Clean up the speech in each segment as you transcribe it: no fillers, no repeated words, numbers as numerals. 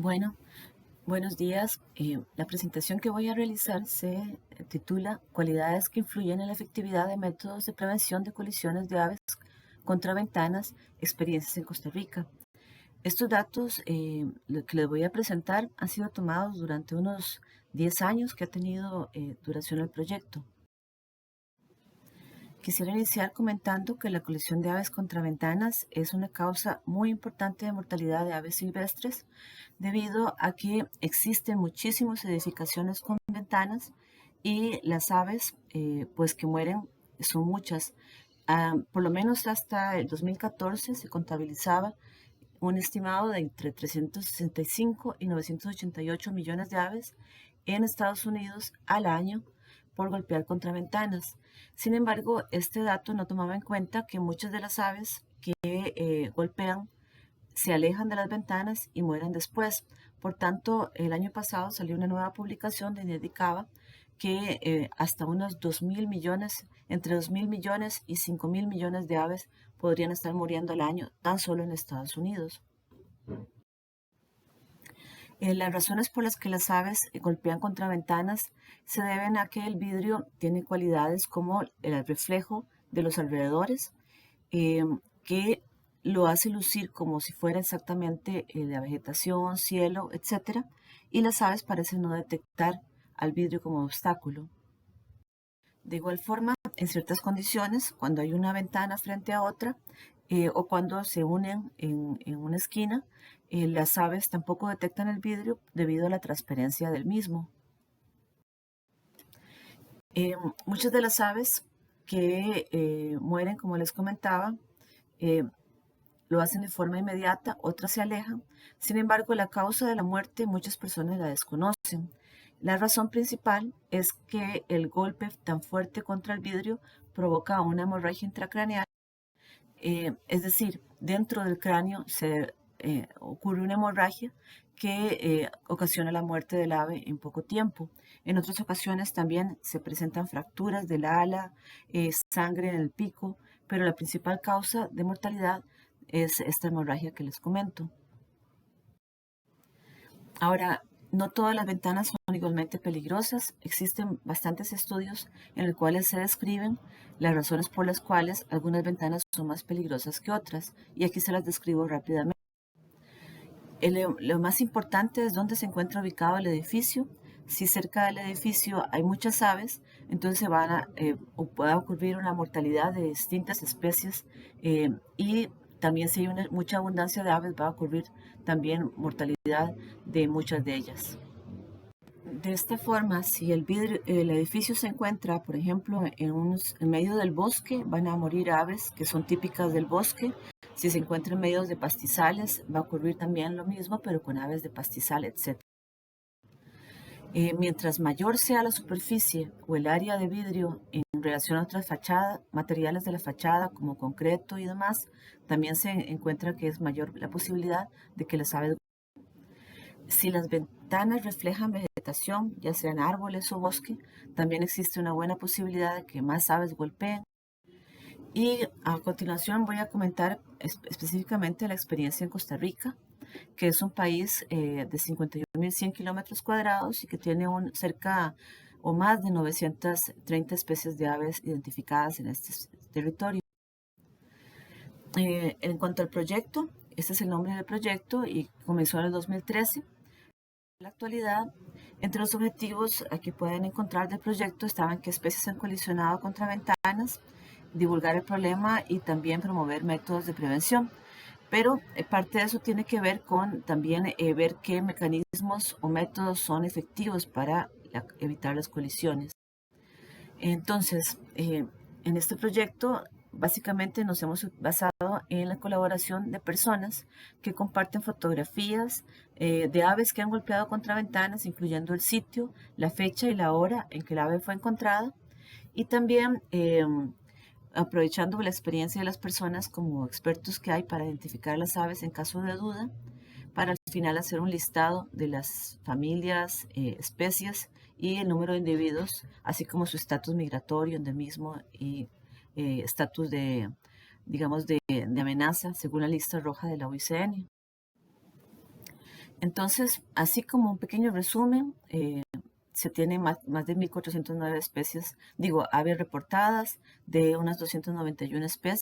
Bueno, buenos días. La presentación que voy a realizar se titula Cualidades que influyen en la efectividad de métodos de prevención de colisiones de aves contra ventanas, experiencias en Costa Rica. Estos datos que les voy a presentar han sido tomados durante unos 10 años que ha tenido duración el proyecto. Quisiera iniciar comentando que la colisión de aves contra ventanas es una causa muy importante de mortalidad de aves silvestres debido a que existen muchísimas edificaciones con ventanas y las aves pues que mueren son muchas. Por lo menos hasta el 2014 se contabilizaba un estimado de entre 365 y 988 millones de aves en Estados Unidos al año por golpear contra ventanas. Sin embargo, este dato no tomaba en cuenta que muchas de las aves que golpean se alejan de las ventanas y mueren después. Por tanto, el año pasado salió una nueva publicación donde indicaba que hasta unos 2.000 millones, entre 2.000 millones y 5.000 millones de aves podrían estar muriendo al año tan solo en Estados Unidos. Las razones por las que las aves golpean contra ventanas se deben a que el vidrio tiene cualidades como el reflejo de los alrededores, eh, que lo hace lucir como si fuera exactamente la vegetación, cielo, etc. Y las aves parecen no detectar al vidrio como obstáculo. De igual forma, en ciertas condiciones, cuando hay una ventana frente a otra o cuando se unen en una esquina, las aves tampoco detectan el vidrio debido a la transparencia del mismo. Muchas de las aves que mueren, como les comentaba, eh, lo hacen de forma inmediata, otras se alejan. Sin embargo, la causa de la muerte muchas personas la desconocen. La razón principal es que el golpe tan fuerte contra el vidrio provoca una hemorragia intracraneal, es decir, dentro del cráneo se ocurre una hemorragia que ocasiona la muerte del ave en poco tiempo. En otras ocasiones también se presentan fracturas del ala, sangre en el pico, pero la principal causa de mortalidad es esta hemorragia que les comento. Ahora, no todas las ventanas son igualmente peligrosas. Existen bastantes estudios en los cuales se describen las razones por las cuales algunas ventanas son más peligrosas que otras. Y aquí se las describo rápidamente. Lo más importante es dónde se encuentra ubicado el edificio. Si cerca del edificio hay muchas aves, entonces o pueda ocurrir una mortalidad de distintas especies y también si hay mucha abundancia de aves va a ocurrir también mortalidad de muchas de ellas. De esta forma, si el edificio se encuentra, por ejemplo, en medio del bosque, van a morir aves que son típicas del bosque. Si se encuentra en medio de pastizales, va a ocurrir también lo mismo, pero con aves de pastizal, etc. Mientras mayor sea la superficie o el área de vidrio en relación a otras fachadas, materiales de la fachada como concreto y demás, también se encuentra que es mayor la posibilidad de que las aves. Si las ventanas reflejan vegetación, ya sean árboles o bosque, también existe una buena posibilidad de que más aves golpeen. Y a continuación voy a comentar específicamente la experiencia en Costa Rica, que es un país de 51.100 kilómetros cuadrados y que tiene cerca o más de 930 especies de aves identificadas en este territorio. En cuanto al proyecto, este es el nombre del proyecto y comenzó en el 2013. En la actualidad, entre los objetivos que pueden encontrar del proyecto estaban qué especies han colisionado contra ventanas, divulgar el problema y también promover métodos de prevención. Pero parte de eso tiene que ver con también ver qué mecanismos o métodos son efectivos para evitar las colisiones. Entonces, en este proyecto, básicamente nos hemos basado en la colaboración de personas que comparten fotografías de aves que han golpeado contra ventanas, incluyendo el sitio, la fecha y la hora en que el ave fue encontrada, y también aprovechando la experiencia de las personas como expertos que hay para identificar las aves en caso de duda, para al final hacer un listado de las familias, especies y el número de individuos, así como su estatus migratorio, endemismo y estatus digamos, de amenaza según la lista roja de la UICN. Entonces, así como un pequeño resumen, se tienen más de 1.409 especies, aves reportadas de unas 291 especies.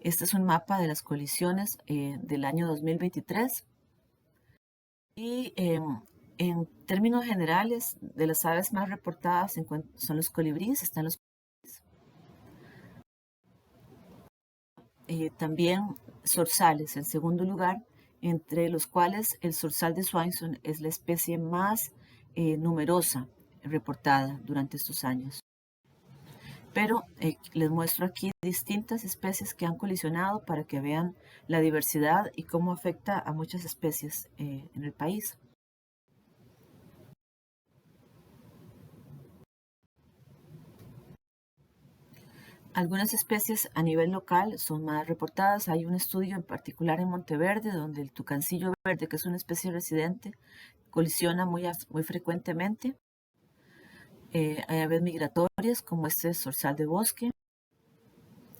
Este es un mapa de las colisiones del año 2023. Y en términos generales, de las aves más reportadas son los colibríes, están los también zorzales en segundo lugar, entre los cuales el zorzal de Swainson es la especie más numerosa reportada durante estos años. Pero les muestro aquí distintas especies que han colisionado para que vean la diversidad y cómo afecta a muchas especies en el país. Algunas especies a nivel local son más reportadas. Hay un estudio en particular en Monteverde donde el tucancillo verde, que es una especie residente, colisiona muy frecuentemente. Hay aves migratorias como este zorzal de bosque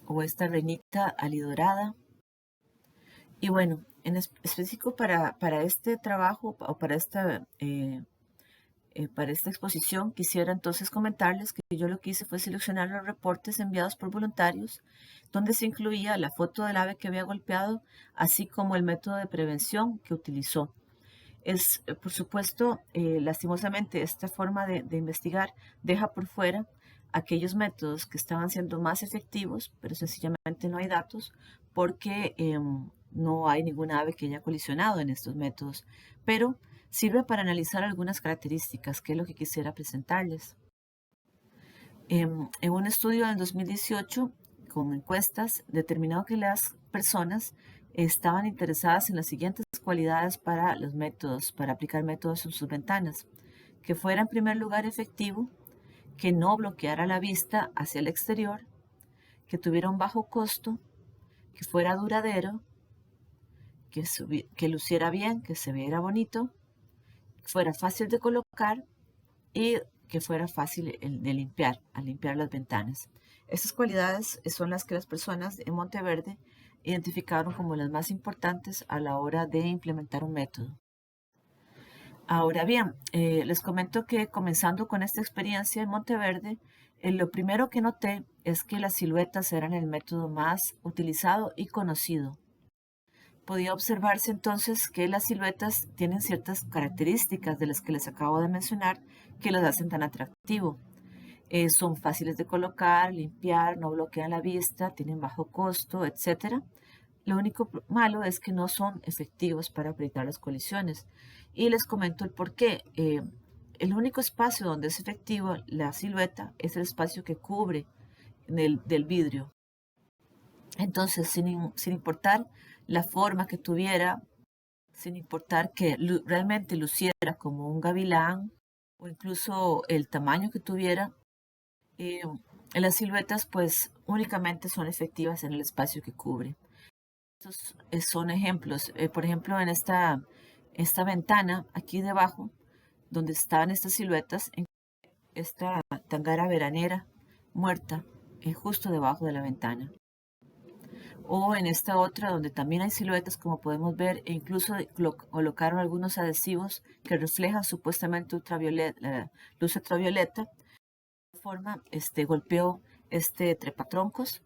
o esta renita alidorada. Y bueno, en específico para este trabajo o para esta exposición, quisiera entonces comentarles que yo lo que hice fue seleccionar los reportes enviados por voluntarios, donde se incluía la foto del ave que había golpeado, así como el método de prevención que utilizó. Por supuesto, lastimosamente, esta forma de investigar deja por fuera aquellos métodos que estaban siendo más efectivos, pero sencillamente no hay datos porque no hay ninguna ave que haya colisionado en estos métodos. Pero sirve para analizar algunas características, que es lo que quisiera presentarles. En un estudio del 2018, con encuestas, determinó que las personas estaban interesadas en las siguientes cualidades para los métodos, para aplicar métodos en sus ventanas: que fuera en primer lugar efectivo, que no bloqueara la vista hacia el exterior, que tuviera un bajo costo, que fuera duradero, que luciera bien, que se viera bonito, que fuera fácil de colocar y que fuera fácil de limpiar, al limpiar las ventanas. Estas cualidades son las que las personas en Monteverde identificaron como las más importantes a la hora de implementar un método. Ahora bien, les comento que comenzando con esta experiencia en Monteverde, lo primero que noté es que las siluetas eran el método más utilizado y conocido. Podía observarse entonces que las siluetas tienen ciertas características de las que les acabo de mencionar que las hacen tan atractivo. Son fáciles de colocar, limpiar, no bloquean la vista, tienen bajo costo, etc. Lo único malo es que no son efectivos para evitar las colisiones. Y les comento el por qué. El único espacio donde es efectivo la silueta es el espacio que cubre del vidrio. Entonces, sin importar la forma que tuviera, sin importar que realmente luciera como un gavilán o incluso el tamaño que tuviera, eh, las siluetas pues únicamente son efectivas en el espacio que cubre. Estos son ejemplos. Por ejemplo, en esta ventana aquí debajo, donde estaban estas siluetas, en esta tangara veranera muerta, justo debajo de la ventana. O en esta otra donde también hay siluetas, como podemos ver, e incluso colocaron algunos adhesivos que reflejan supuestamente luz ultravioleta. De forma, golpeó este trepatroncos.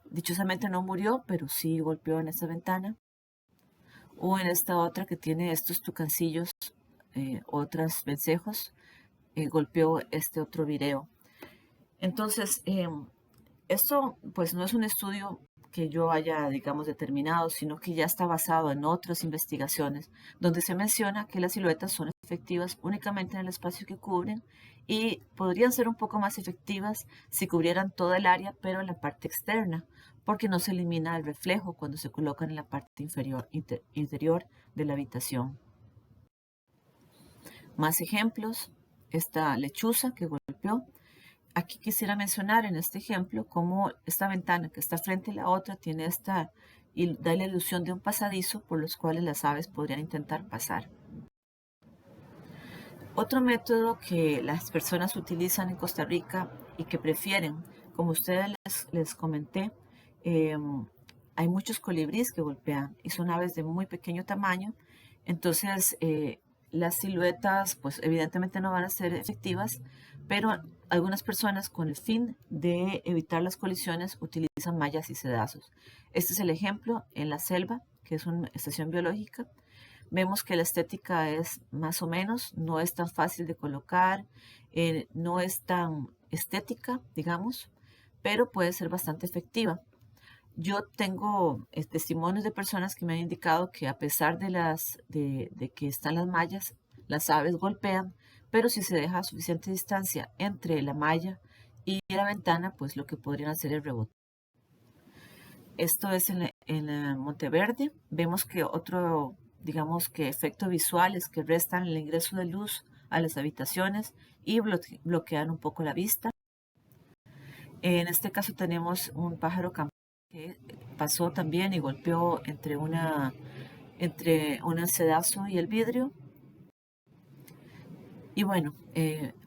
Dichosamente no murió, pero sí golpeó en esta ventana. O en esta otra que tiene estos tucancillos, otros vencejos, golpeó este otro vireo. Entonces, esto pues no es un estudio que yo haya, digamos, determinado, sino que ya está basado en otras investigaciones donde se menciona que las siluetas son efectivas únicamente en el espacio que cubren y podrían ser un poco más efectivas si cubrieran toda el área, pero en la parte externa, porque no se elimina el reflejo cuando se colocan en la parte interior de la habitación. Más ejemplos: esta lechuza que golpeó. Aquí quisiera mencionar en este ejemplo cómo esta ventana que está frente a la otra tiene y da la ilusión de un pasadizo por los cuales las aves podrían intentar pasar. Otro método que las personas utilizan en Costa Rica y que prefieren, como ustedes les comenté, hay muchos colibríes que golpean y son aves de muy pequeño tamaño. Entonces, las siluetas, pues evidentemente no van a ser efectivas, pero algunas personas con el fin de evitar las colisiones utilizan mallas y sedazos. Este es el ejemplo en la selva, que es una estación biológica. Vemos que la estética es más o menos, no es tan fácil de colocar, no es tan estética, digamos, pero puede ser bastante efectiva. Yo tengo testimonios de personas que me han indicado que a pesar de que están las mallas, las aves golpean, pero si se deja suficiente distancia entre la malla y la ventana, pues lo que podrían hacer es rebotar. Esto es en Monteverde. Vemos que otro, digamos que efecto visual es que restan el ingreso de luz a las habitaciones y bloquean un poco la vista. En este caso tenemos un pájaro campano que pasó también y golpeó entre un sedazo y el vidrio. Y bueno,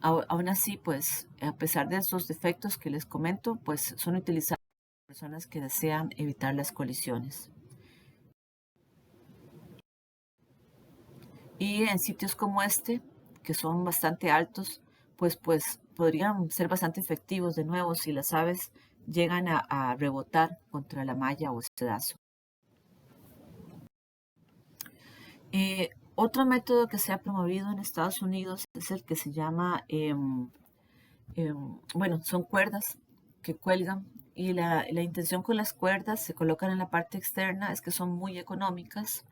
aún así, pues a pesar de esos defectos que les comento, pues son utilizados por personas que desean evitar las colisiones. Y en sitios como este, que son bastante altos, pues podrían ser bastante efectivos de nuevo si las aves llegan a rebotar contra la malla o el sedazo. Otro método que se ha promovido en Estados Unidos es el que se llama, bueno, son cuerdas que cuelgan y la intención con las cuerdas se colocan en la parte externa es que son muy económicas,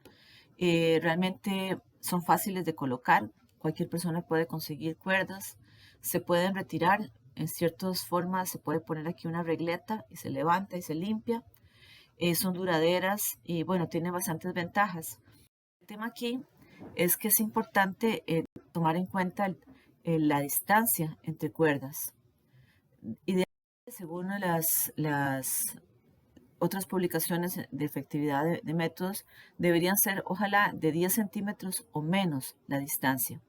realmente son fáciles de colocar, cualquier persona puede conseguir cuerdas, se pueden retirar en ciertas formas, se puede poner aquí una regleta y se levanta y se limpia, son duraderas y bueno, tienen bastantes ventajas. El tema aquí es que es importante tomar en cuenta la distancia entre cuerdas. Idealmente, según las otras publicaciones de efectividad de métodos, deberían ser ojalá de 10 centímetros o menos la distancia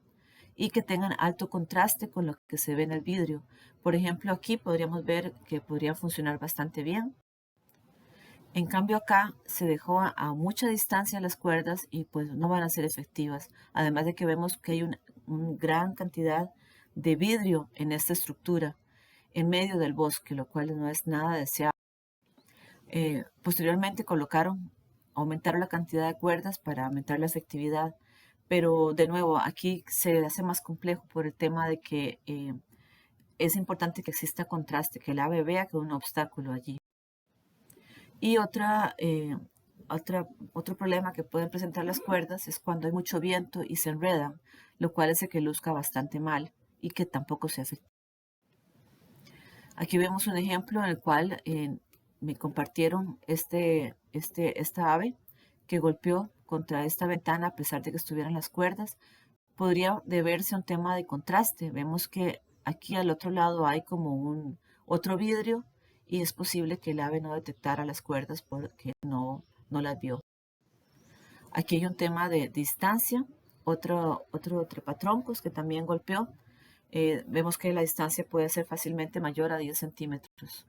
y que tengan alto contraste con lo que se ve en el vidrio. Por ejemplo, aquí podríamos ver que podría funcionar bastante bien. En cambio acá se dejó a mucha distancia las cuerdas y pues no van a ser efectivas. Además de que vemos que hay una gran cantidad de vidrio en esta estructura en medio del bosque, lo cual no es nada deseable. Posteriormente aumentaron la cantidad de cuerdas para aumentar la efectividad, pero de nuevo aquí se hace más complejo por el tema de que es importante que exista contraste, que el ave vea que hay un obstáculo allí. Y otro problema que pueden presentar las cuerdas es cuando hay mucho viento y se enredan, lo cual hace que luzca bastante mal y que tampoco sea efectivo. Aquí vemos un ejemplo en el cual me compartieron esta ave que golpeó contra esta ventana a pesar de que estuvieran las cuerdas. Podría deberse a un tema de contraste. Vemos que aquí al otro lado hay como otro vidrio y es posible que el ave no detectara las cuerdas porque no las vio. Aquí hay un tema de distancia, otro trepatroncos que también golpeó. Vemos que la distancia puede ser fácilmente mayor a 10 centímetros.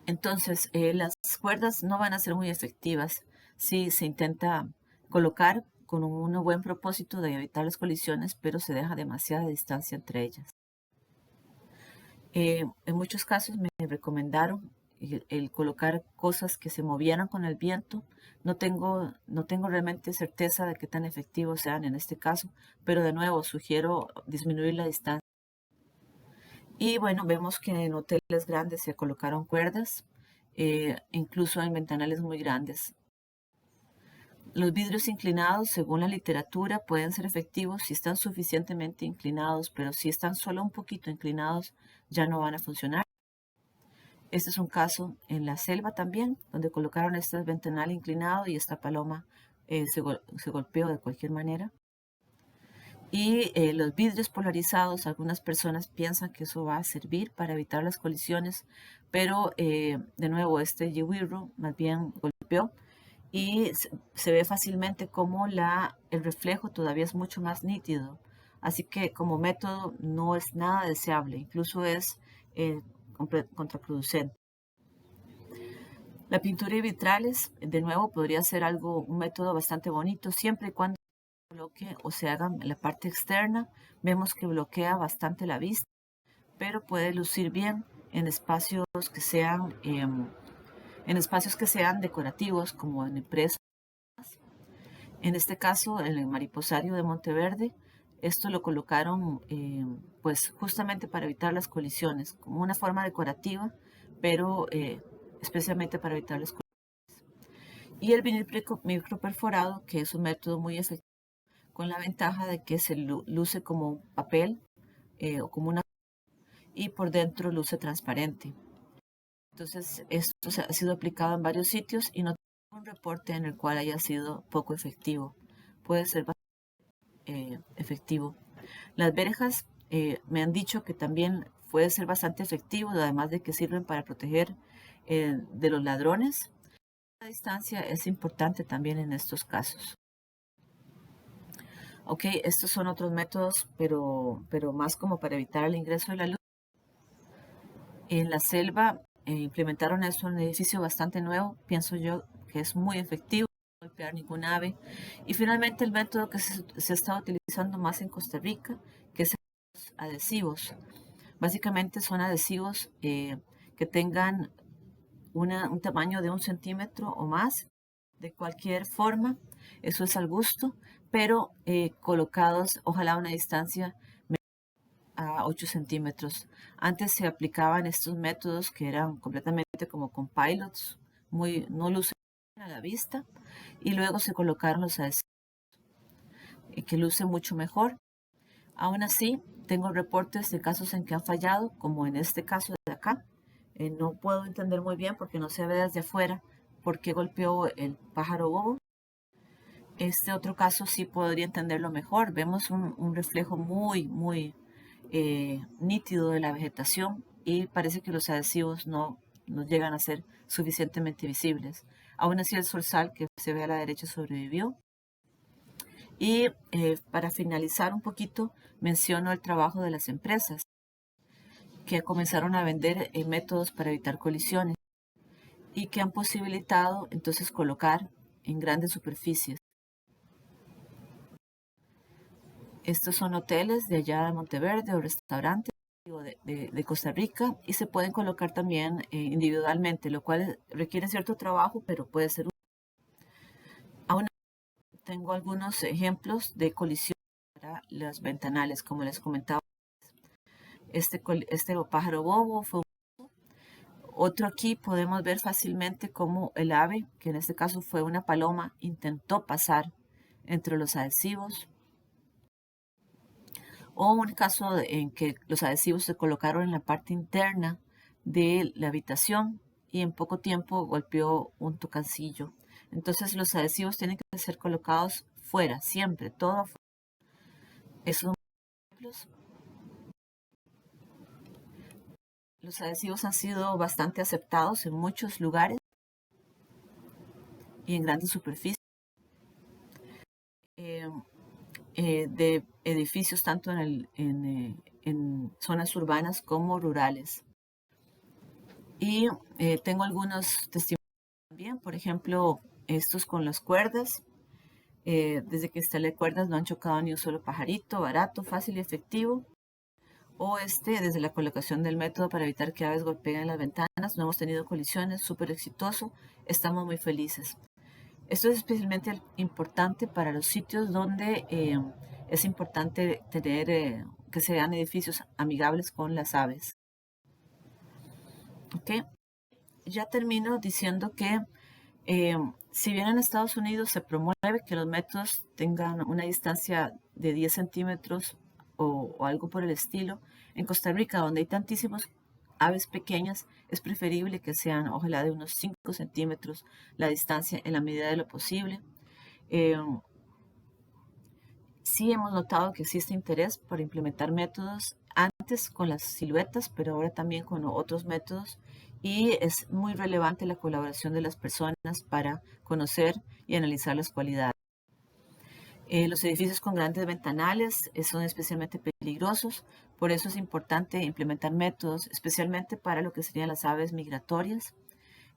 Entonces, las cuerdas no van a ser muy efectivas si se intenta colocar con un buen propósito de evitar las colisiones, pero se deja demasiada distancia entre ellas. En muchos casos me recomendaron el colocar cosas que se movieran con el viento. No tengo realmente certeza de qué tan efectivos sean en este caso, pero de nuevo sugiero disminuir la distancia. Y bueno, vemos que en hoteles grandes se colocaron cuerdas, incluso en ventanales muy grandes. Los vidrios inclinados, según la literatura, pueden ser efectivos si están suficientemente inclinados, pero si están solo un poquito inclinados, ya no van a funcionar. Este es un caso en la selva también, donde colocaron este ventanal inclinado y esta paloma se golpeó de cualquier manera. Y los vidrios polarizados, algunas personas piensan que eso va a servir para evitar las colisiones, pero de nuevo este Yiwirru más bien golpeó y se ve fácilmente como el reflejo todavía es mucho más nítido. Así que como método no es nada deseable, incluso es contraproducente. La pintura y vitrales, de nuevo, podría ser un método bastante bonito, siempre y cuando se coloque o se haga en la parte externa. Vemos que bloquea bastante la vista, pero puede lucir bien en espacios que sean, decorativos, como en empresas. En este caso, en el mariposario de Monteverde, esto lo colocaron pues justamente para evitar las colisiones, como una forma decorativa, pero especialmente para evitar las colisiones. Y el vinil microperforado, que es un método muy efectivo, con la ventaja de que se luce como un papel o como una, y por dentro luce transparente. Entonces, esto ha sido aplicado en varios sitios y no tengo un reporte en el cual haya sido poco efectivo. Puede ser bastante efectivo. Las verjas me han dicho que también puede ser bastante efectivo, además de que sirven para proteger de los ladrones. La distancia es importante también en estos casos. Ok, estos son otros métodos, pero más como para evitar el ingreso de la luz. En la selva implementaron esto en un edificio bastante nuevo, pienso yo que es muy efectivo, no golpear ningún ave. Y finalmente el método que se está utilizando más en Costa Rica, que es los adhesivos. Básicamente son adhesivos que tengan un tamaño de 1 centímetro o más, de cualquier forma, eso es al gusto, pero colocados ojalá a una distancia a 8 centímetros. Antes se aplicaban estos métodos que eran completamente como con pilots, no lucen a la vista, y luego se colocaron los adhesivos que lucen mucho mejor. Aún así, tengo reportes de casos en que han fallado, como en este caso de acá. No puedo entender muy bien porque no se ve desde afuera por qué golpeó el pájaro bobo. Este otro caso sí podría entenderlo mejor. Vemos un reflejo muy nítido de la vegetación y parece que los adhesivos no llegan a ser suficientemente visibles. Aún así el zorzal que se ve a la derecha sobrevivió. Y para finalizar un poquito, menciono el trabajo de las empresas que comenzaron a vender métodos para evitar colisiones y que han posibilitado entonces colocar en grandes superficies. Estos son hoteles de allá de Monteverde o restaurantes de Costa Rica y se pueden colocar también individualmente, lo cual requiere cierto trabajo, pero puede ser útil. Aún tengo algunos ejemplos de colisiones para los ventanales, como les comentaba. Este pájaro bobo fue otro. Aquí podemos ver fácilmente cómo el ave, que en este caso fue una paloma, intentó pasar entre los adhesivos. O un caso en que los adhesivos se colocaron en la parte interna de la habitación y en poco tiempo golpeó un tocancillo. Entonces los adhesivos tienen que ser colocados fuera, siempre, todo afuera. Esos son ejemplos. Los adhesivos han sido bastante aceptados en muchos lugares y en grandes superficies de edificios tanto en zonas urbanas como rurales. Y tengo algunos testimonios también, por ejemplo, estos con las cuerdas. Desde que instalé cuerdas no han chocado ni un solo pajarito, barato, fácil y efectivo. O desde la colocación del método para evitar que aves golpeen las ventanas, no hemos tenido colisiones, súper exitoso, estamos muy felices. Esto es especialmente importante para los sitios donde es importante tener que sean edificios amigables con las aves. ¿Ok? Ya termino diciendo que si bien en Estados Unidos se promueve que los métodos tengan una distancia de 10 centímetros o algo por el estilo, en Costa Rica, donde hay tantísimos aves pequeñas, es preferible que sean ojalá de unos 5 centímetros la distancia en la medida de lo posible. Sí hemos notado que existe interés por implementar métodos antes con las siluetas, pero ahora también con otros métodos. Y es muy relevante la colaboración de las personas para conocer y analizar las cualidades. Los edificios con grandes ventanales son especialmente peligrosos, por eso es importante implementar métodos, especialmente para lo que serían las aves migratorias.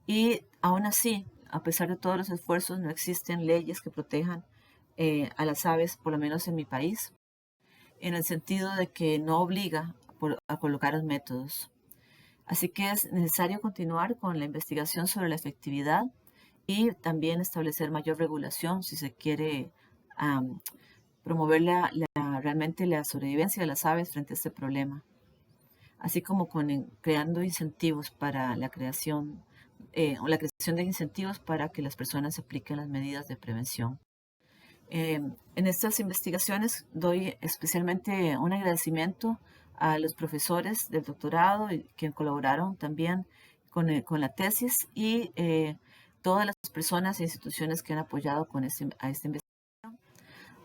Y aún así, a pesar de todos los esfuerzos, no existen leyes que protejan a las aves, por lo menos en mi país, en el sentido de que no obliga a colocar los métodos. Así que es necesario continuar con la investigación sobre la efectividad y también establecer mayor regulación si se quiere am, promover realmente la sobrevivencia de las aves frente a este problema, así como creando incentivos para la creación o la creación de incentivos para que las personas apliquen las medidas de prevención. En estas investigaciones doy especialmente un agradecimiento a los profesores del doctorado que colaboraron también con la tesis y todas las personas e instituciones que han apoyado a esta investigación.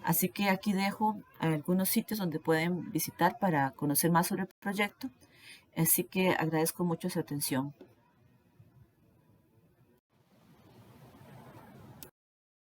Así que aquí dejo algunos sitios donde pueden visitar para conocer más sobre el proyecto. Así que agradezco mucho su atención.